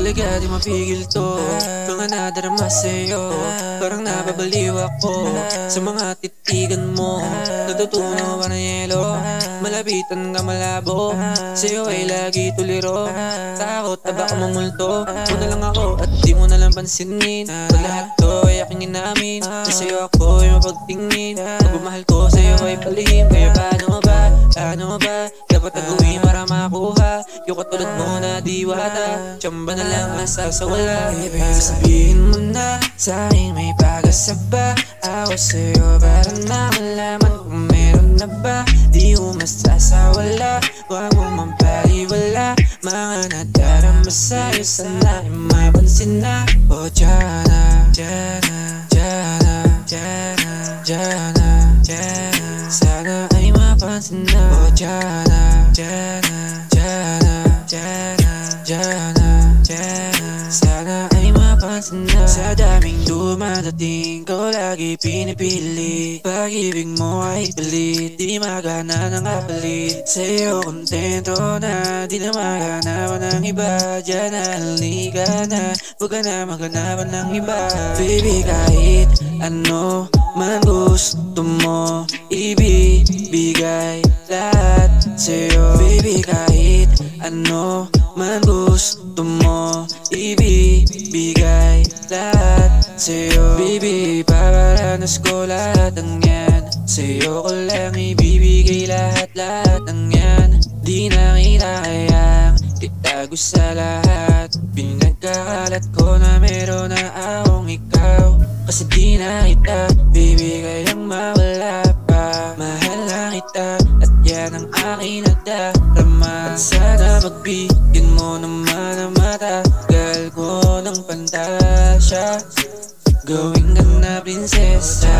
talaga di mapigil to. Mga nadarama sa'yo, parang nababaliw ako sa mga titigan mo. Natutunaw ba ng yelo? Malapitan ka malabo, sa'yo ay lagi tuliro. Takot na baka mamulto mo na lang ako at di mo na lang pansinin. Pag lahat to ay aking inamin, na sa'yo ako ay mapagtingin. Pagmamahal ko sa'yo ay palihim. Kaya paano ba? Dapat nagawin para makuha yung katulad mo na diwata. Tsamba na lang nasasawala. Baby, sabihin mo na sa'kin may pag-asa ba? Ako sa'yo para na malaman kung meron na ba. Di mo masasawala, huwag mo mampaliwala. Mga nadarama sa'yo sana ay mapansin na. O Diana, Diana, Diana, Diana, Diana, Diana, sana ay mapansin na. O Diana, Diana, Diana, Diana, Diana, Diana, sana ay mapansin na. Sa daming dumadating ko lagi pinipili, pag-ibig mo ay pilit, di magana ng kapalit. Sa'yo kontento na, di na maghanap ng iba. Diyan na halika na, huwag ka na maghanapan ng iba. Baby, kahit ano man gusto mo, ibibigay lahat sa'yo. Baby, kahit ano man gusto mo, ibibigay lahat sa'yo. Baby, paparanas ko lahat ng yan, sa'yo ko lang ibibigay lahat ng yan. Di na kita kayang itago sa lahat, pinagkakalat ko na meron na akong ikaw. Kasi di na kita, baby, kayang mawala pa. Mahal na kita at yan ang aking nadarama. At sana pagbigyan mo naman ang matagal ko ng pantasya, gawin ka na prinsesa.